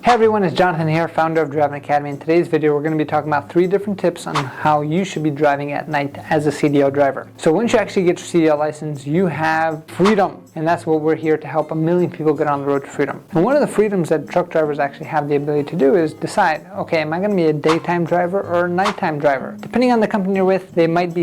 Hey everyone, it's Jonathan here, founder of Driving Academy. In today's video, we're going to be talking about 3 different tips on how you should be driving at night as a CDL driver. So once you actually get your CDL license, you have freedom. And that's what we're here to help a million people get on the road to freedom. And one of the freedoms that truck drivers actually have the ability to do is decide, okay, am I going to be a daytime driver or a nighttime driver? Depending on the company you're with, they might be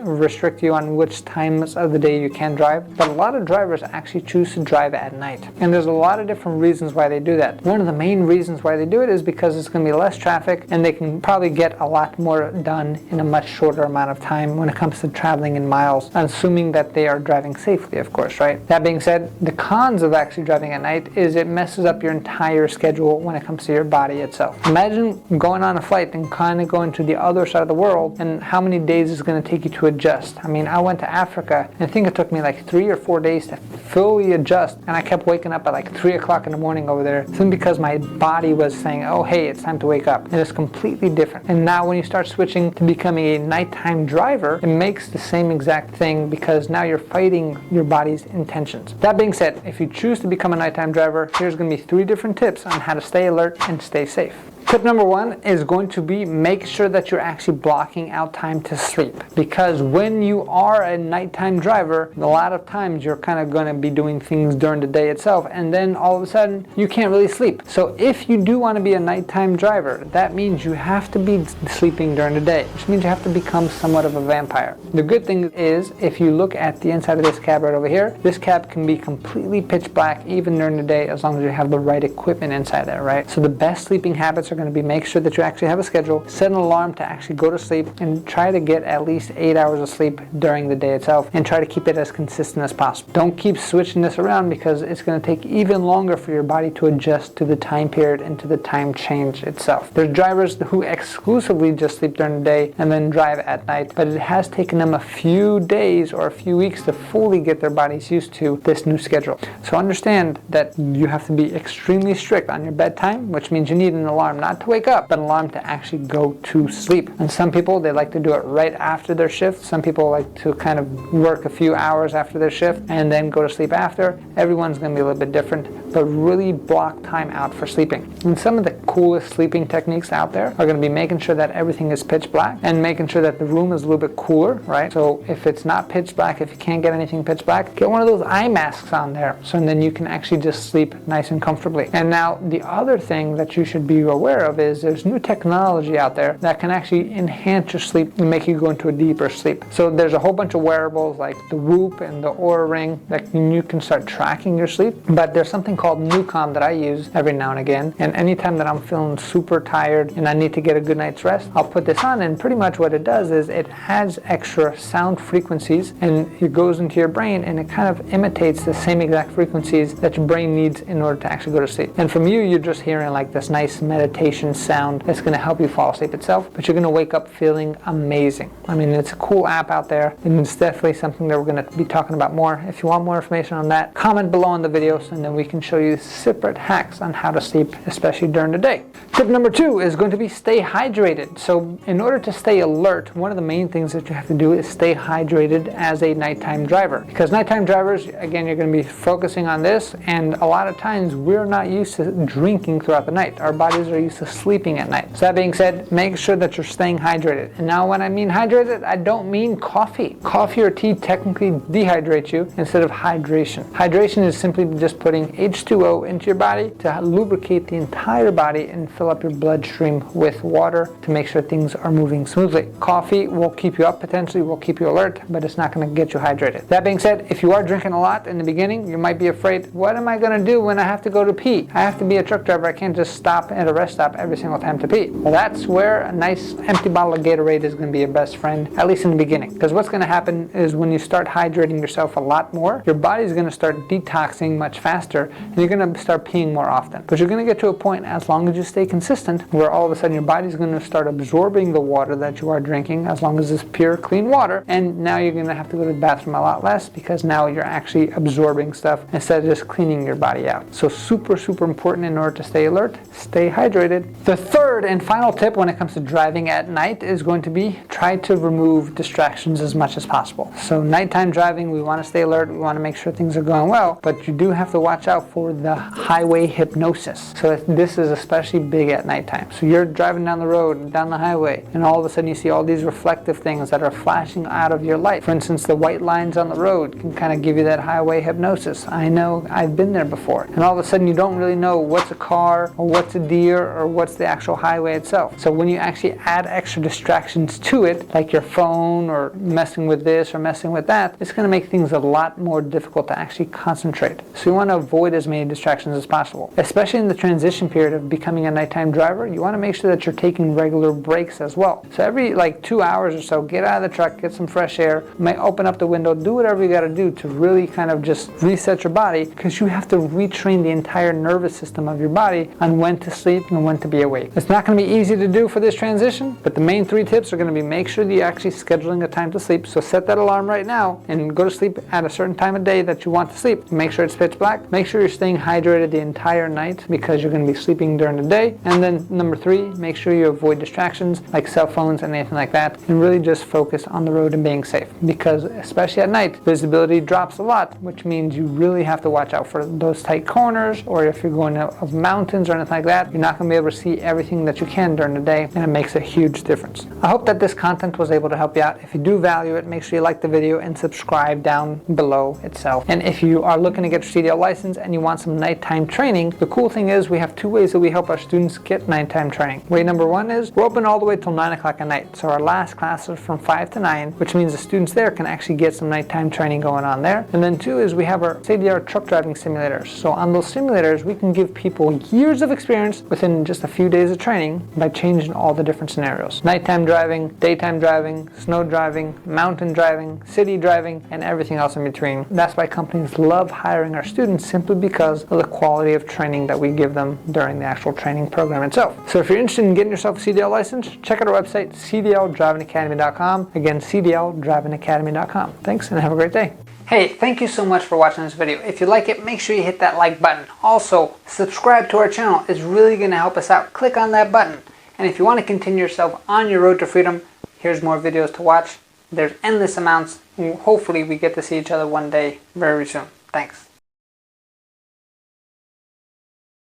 restrict you on which times of the day you can drive. But a lot of drivers actually choose to drive at night. And there's a lot of different reasons why they do that. One of the main reasons why they do it is because it's going to be less traffic and they can probably get a lot more done in a much shorter amount of time when it comes to traveling in miles, assuming that they are driving safely, of course, right? That being said, the cons of actually driving at night is it messes up your entire schedule when it comes to your body itself. Imagine going on a flight and kind of going to the other side of the world and how many days it's going to take you to adjust. I mean, I went to Africa and I think it took me like 3 or 4 days to fully adjust, and I kept waking up at like 3 o'clock in the morning over there simply because my body was saying, oh hey, it's time to wake up. And it's completely different. And now when you start switching to becoming a nighttime driver, it makes the same exact thing because now you're fighting your body's intentions. That being said, if you choose to become a nighttime driver, here's going to be 3 different tips on how to stay alert and stay safe. Tip number 1 is going to be make sure that you're actually blocking out time to sleep, because when you are a nighttime driver, a lot of times you're kind of going to be doing things during the day itself, and then all of a sudden you can't really sleep. So if you do want to be a nighttime driver, that means you have to be sleeping during the day, which means you have to become somewhat of a vampire. The good thing is, if you look at the inside of this cab right over here, this cab can be completely pitch black even during the day as long as you have the right equipment inside there, right? So the best sleeping habits are going to be make sure that you actually have a schedule, set an alarm to actually go to sleep, and try to get at least 8 hours of sleep during the day itself, and try to keep it as consistent as possible. Don't keep switching this around because it's going to take even longer for your body to adjust to the time period and to the time change itself. There's drivers who exclusively just sleep during the day and then drive at night, but it has taken them a few days or a few weeks to fully get their bodies used to this new schedule. So understand that you have to be extremely strict on your bedtime, which means you need an alarm not to wake up, but an alarm to actually go to sleep. And some people, they like to do it right after their shift. Some people like to kind of work a few hours after their shift and then go to sleep after. Everyone's going to be a little bit different, but really block time out for sleeping. And some of the coolest sleeping techniques out there are going to be making sure that everything is pitch black and making sure that the room is a little bit cooler, right? So if it's not pitch black, if you can't get anything pitch black, get one of those eye masks on there, so then you can actually just sleep nice and comfortably. And now the other thing that you should be aware of is there's new technology out there that can actually enhance your sleep and make you go into a deeper sleep. So there's a whole bunch of wearables like the Whoop and the Oura Ring that you can start tracking your sleep. But there's something called Newcom that I use every now and again. And anytime that I'm feeling super tired and I need to get a good night's rest, I'll put this on, and pretty much what it does is it adds extra sound frequencies and it goes into your brain and it kind of imitates the same exact frequencies that your brain needs in order to actually go to sleep. And from you, you're just hearing like this nice meditation sound that's going to help you fall asleep itself, but you're going to wake up feeling amazing. I mean, it's a cool app out there, and it's definitely something that we're going to be talking about more. If you want more information on that, comment below on the videos, and then we can show you separate hacks on how to sleep, especially during the day. Tip number 2 is going to be stay hydrated. So in order to stay alert, one of the main things that you have to do is stay hydrated as a nighttime driver, because nighttime drivers, again, you're going to be focusing on this, and a lot of times we're not used to drinking throughout the night. Our bodies are used to sleeping at night. So that being said, make sure that you're staying hydrated. And now when I mean hydrated, I don't mean coffee. Coffee or tea technically dehydrates you instead of hydration. Hydration is simply just putting H2O into your body to lubricate the entire body and fill up your bloodstream with water to make sure things are moving smoothly. Coffee will keep you up potentially, will keep you alert, but it's not going to get you hydrated. That being said, if you are drinking a lot in the beginning, you might be afraid, what am I going to do when I have to go to pee? I have to be a truck driver. I can't just stop at a rest stop every single time to pee. Well, that's where a nice empty bottle of Gatorade is going to be your best friend, at least in the beginning. Because what's going to happen is when you start hydrating yourself a lot more, your body's going to start detoxing much faster, and you're going to start peeing more often. But you're going to get to a point, as long as you stay consistent, where all of a sudden your body's going to start absorbing the water that you are drinking, as long as it's pure, clean water, and now you're going to have to go to the bathroom a lot less because now you're actually absorbing stuff instead of just cleaning your body out. So super, super important in order to stay alert, stay hydrated. frustrated. The third and final tip when it comes to driving at night is going to be try to remove distractions as much as possible. So nighttime driving, we want to stay alert, we want to make sure things are going well, but you do have to watch out for the highway hypnosis. So this is especially big at nighttime. So you're driving down the road, down the highway, and all of a sudden you see all these reflective things that are flashing out of your light. For instance, the white lines on the road can kind of give you that highway hypnosis. I know, I've been there before. And all of a sudden you don't really know what's a car or what's a deer or what's the actual highway itself. So when you actually add extra distractions to it, like your phone or messing with this or messing with that, it's going to make things a lot more difficult to actually concentrate. So you want to avoid as many distractions as possible. Especially in the transition period of becoming a nighttime driver, you want to make sure that you're taking regular breaks as well. So every like 2 hours or so, get out of the truck, get some fresh air, may open up the window, do whatever you got to do to really kind of just reset your body, because you have to retrain the entire nervous system of your body on when to sleep and when to be awake. It's not going to be easy to do for this transition, but the main 3 tips are going to be make sure that you're actually scheduling a time to sleep. So set that alarm right now and go to sleep at a certain time of day that you want to sleep. Make sure it's pitch black. Make sure you're staying hydrated the entire night because you're going to be sleeping during the day. And then number 3, make sure you avoid distractions like cell phones and anything like that, and really just focus on the road and being safe, because especially at night, visibility drops a lot, which means you really have to watch out for those tight corners, or if you're going up mountains or anything like that, you're not going to be able to see everything that you can during the day, and it makes a huge difference. I hope that this content was able to help you out. If you do value it, make sure you like the video and subscribe down below itself. And if you are looking to get your CDL license and you want some nighttime training, the cool thing is we have 2 ways that we help our students get nighttime training. Way number 1 is we're open all the way till 9 o'clock at night. So our last class is from 5 to 9, which means the students there can actually get some nighttime training going on there. And then 2 is we have our state-of-the-art truck driving simulators. So on those simulators, we can give people years of experience within just a few days of training by changing all the different scenarios. Nighttime driving, daytime driving, snow driving, mountain driving, city driving, and everything else in between. That's why companies love hiring our students, simply because of the quality of training that we give them during the actual training program itself. So if you're interested in getting yourself a CDL license, check out our website, cdldrivingacademy.com. Again, cdldrivingacademy.com. Thanks and have a great day. Hey, thank you so much for watching this video. If you like it, make sure you hit that like button. Also, subscribe to our channel. It's really going to help us out. Click on that button. And if you want to continue yourself on your road to freedom, here's more videos to watch. There's endless amounts. Hopefully we get to see each other one day very soon. Thanks.